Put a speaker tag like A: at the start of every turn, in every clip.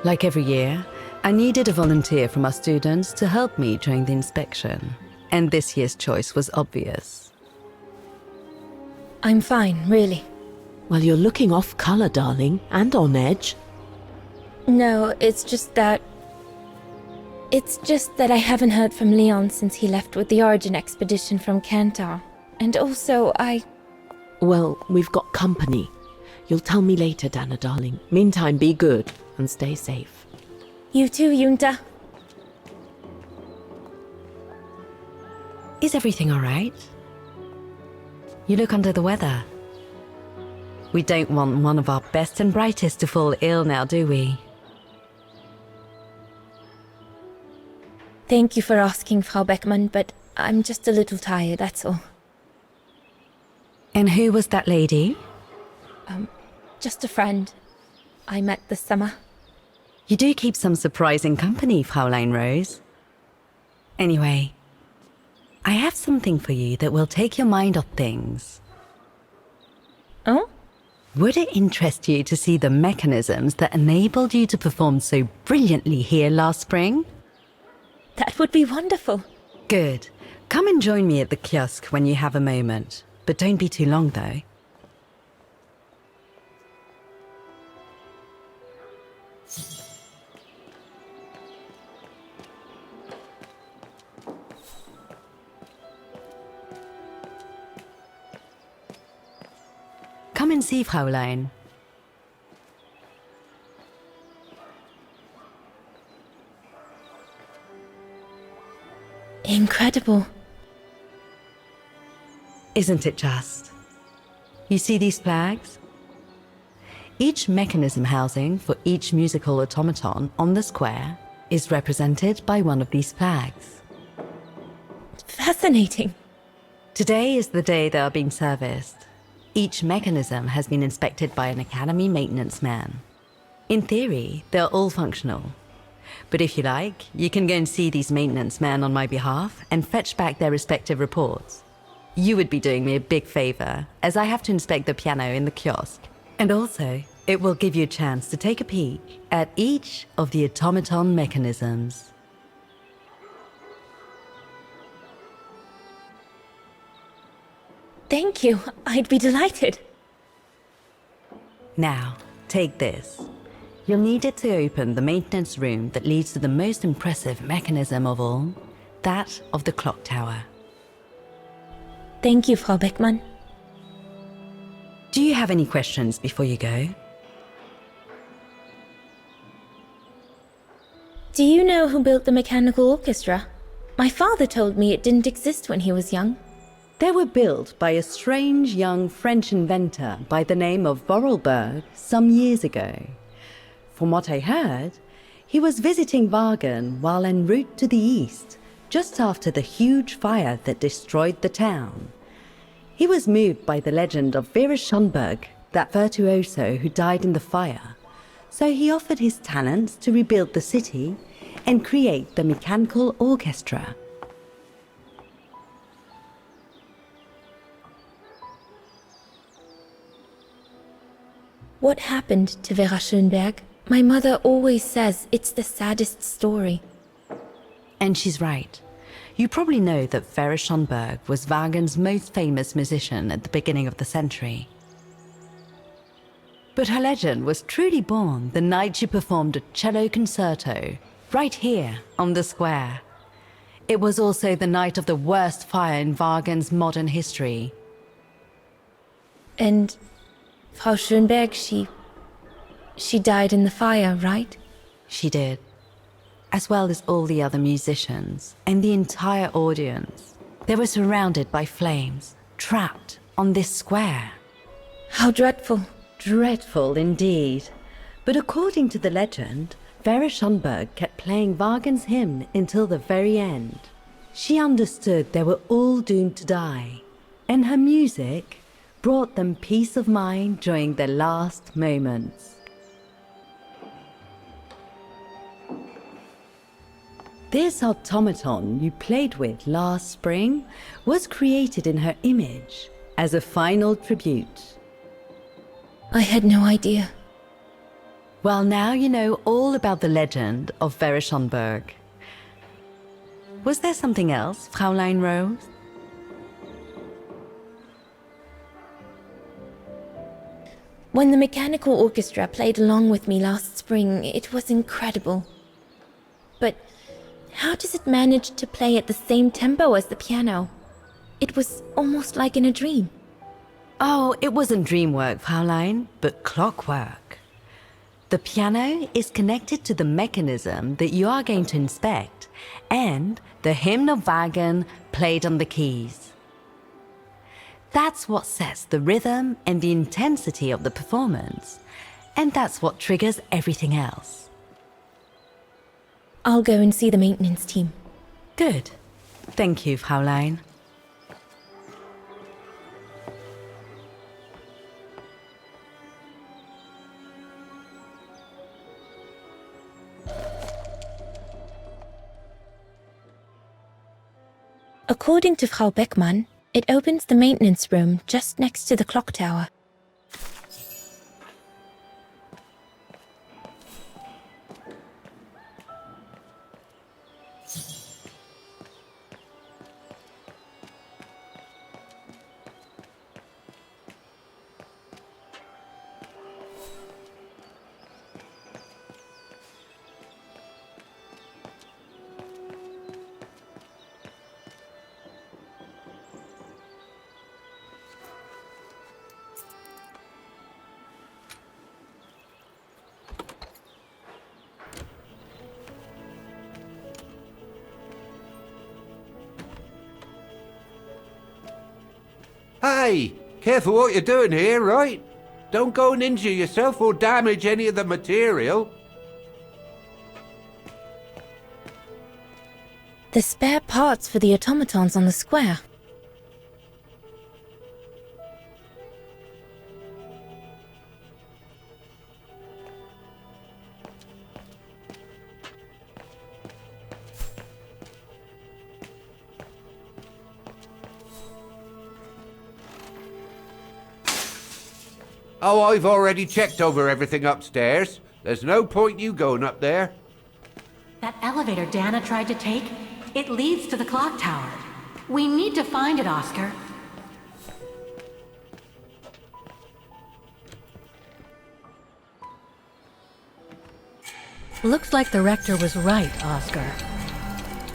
A: Like every year, I needed a volunteer from our students to help me during the inspection, and this year's choice was obvious.
B: I'm fine, really.
C: Well, you're looking off color, darling, and on edge.
B: No, it's just that I haven't heard from Leon since he left with the Origin expedition from Kantar. And also,
C: Well, we've got company. You'll tell me later, Dana, darling. Meantime, be good and stay safe.
B: You too, Yunta.
A: Is everything all right? You look under the weather. We don't want one of our best and brightest to fall ill now, do we?
B: Thank you for asking, Frau Beckmann, but I'm just a little tired, that's all.
A: And who was that lady?
B: Just a friend I met this summer.
A: You do keep some surprising company, Fraulein Rose. Anyway, I have something for you that will take your mind off things.
B: Oh?
A: Would it interest you to see the mechanisms that enabled you to perform so brilliantly here last spring?
B: That would be wonderful.
A: Good. Come and join me at the kiosk when you have a moment. But don't be too long, though. Come and see, Fraulein.
B: Incredible.
A: Isn't it just? You see these flags? Each mechanism housing for each musical automaton on the square is represented by one of these flags.
B: Fascinating.
A: Today is the day they are being serviced. Each mechanism has been inspected by an Academy maintenance man. In theory, they're all functional. But if you like, you can go and see these maintenance men on my behalf and fetch back their respective reports. You would be doing me a big favor, as I have to inspect the piano in the kiosk. And also, it will give you a chance to take a peek at each of the automaton mechanisms.
B: Thank you. I'd be delighted.
A: Now, take this. You'll need it to open the maintenance room that leads to the most impressive mechanism of all, that of the clock tower.
B: Thank you, Frau Beckmann.
A: Do you have any questions before you go?
B: Do you know who built the mechanical orchestra? My father told me it didn't exist when he was young.
A: They were built by a strange young French inventor by the name of Vorarlberg some years ago. From what I heard, he was visiting Wagen while en route to the east, just after the huge fire that destroyed the town. He was moved by the legend of Vera Schönberg, that virtuoso who died in the fire, so he offered his talents to rebuild the city and create the mechanical orchestra.
B: What happened to Vera Schönberg? My mother always says it's the saddest story.
A: And she's right. You probably know that Vera Schönberg was Wagen's most famous musician at the beginning of the century. But her legend was truly born the night she performed a cello concerto, right here on the square. It was also the night of the worst fire in Wagen's modern history.
B: And Frau Schönberg, she died in the fire, right?
A: She did. As well as all the other musicians and the entire audience. They were surrounded by flames, trapped on this square.
B: How dreadful.
A: Dreadful indeed. But according to the legend, Vera Schönberg kept playing Wagen's hymn until the very end. She understood they were all doomed to die, and her music brought them peace of mind during their last moments. This automaton you played with last spring was created in her image as a final tribute.
B: I had no idea.
A: Well, now you know all about the legend of Verischonberg. Was there something else, Fräulein Rouse?
B: When the mechanical orchestra played along with me last spring, it was incredible. But how does it manage to play at the same tempo as the piano? It was almost like in a dream.
A: Oh, it wasn't dream work, Fräulein, but clockwork. The piano is connected to the mechanism that you are going to inspect, and the hymn of Wagen played on the keys. That's what sets the rhythm and the intensity of the performance, and that's what triggers everything else.
B: I'll go and see the maintenance team.
A: Good. Thank you, Fräulein.
B: According to Frau Beckmann, it opens the maintenance room just next to the clock tower.
D: Hey, careful what you're doing here, right? Don't go and injure yourself or damage any of the material.
B: The spare parts for the automatons on the square.
D: Oh, I've already checked over everything upstairs. There's no point you going up there.
E: That elevator Dana tried to take, it leads to the clock tower. We need to find it, Oscar.
F: Looks like the rector was right, Oscar.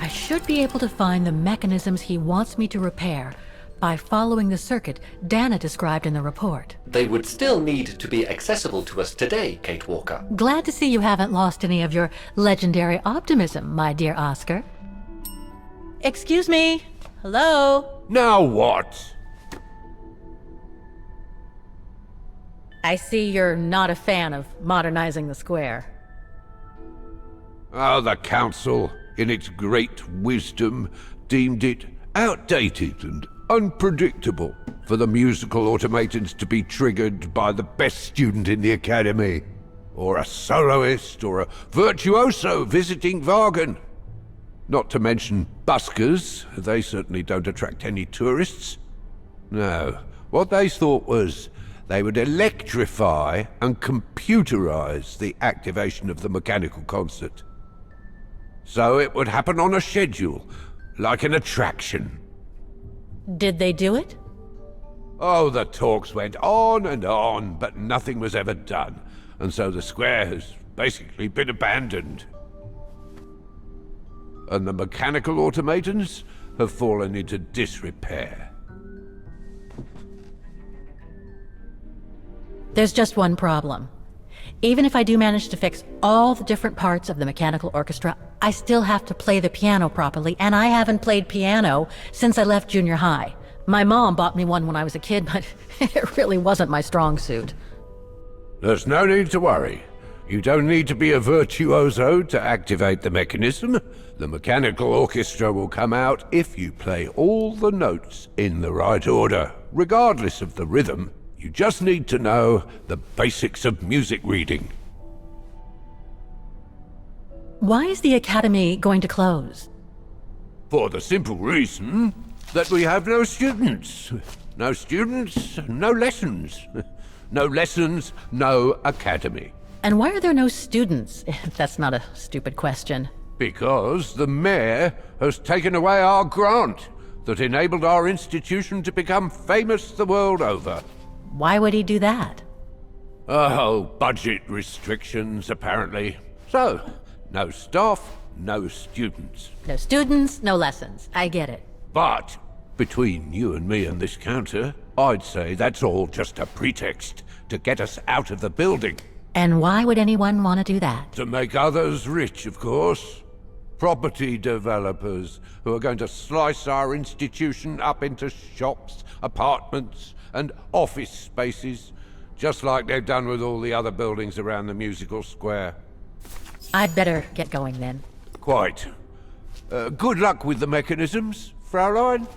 F: I should be able to find the mechanisms he wants me to repair by following the circuit Dana described in the report.
G: They would still need to be accessible to us today, Kate Walker.
F: Glad to see you haven't lost any of your legendary optimism, my dear Oscar. Excuse me? Hello?
D: Now what?
F: I see you're not a fan of modernizing the square.
D: Oh, the council, in its great wisdom, deemed it outdated and unpredictable for the musical automatons to be triggered by the best student in the academy, or a soloist, or a virtuoso visiting Wagen. Not to mention buskers, they certainly don't attract any tourists. No, what they thought was they would electrify and computerize the activation of the mechanical concert. So it would happen on a schedule, like an attraction.
F: Did they do it?
D: Oh, the talks went on, but nothing was ever done, and so the square has basically been abandoned. And the mechanical automatons have fallen into disrepair.
F: There's just one problem. Even if I do manage to fix all the different parts of the mechanical orchestra, I still have to play the piano properly, and I haven't played piano since I left junior high. My mom bought me one when I was a kid, but it really wasn't my strong suit.
D: There's no need to worry. You don't need to be a virtuoso to activate the mechanism. The mechanical orchestra will come out if you play all the notes in the right order, regardless of the rhythm. You just need to know the basics of music reading.
F: Why is the academy going to close?
D: For the simple reason that we have no students. No students, no lessons. No lessons, no academy.
F: And why are there no students? If that's not a stupid question.
D: Because the mayor has taken away our grant that enabled our institution to become famous the world over.
F: Why would he do that?
D: Oh, budget restrictions, apparently. So, no staff, no students.
F: No students, no lessons. I get it.
D: But, between you and me and this counter, I'd say that's all just a pretext to get us out of the building.
F: And why would anyone want to do that?
D: To make others rich, of course. Property developers who are going to slice our institution up into shops, apartments, and office spaces, just like they've done with all the other buildings around the musical square.
F: I'd better get going then.
D: Quite. Good luck with the mechanisms, Fraulein.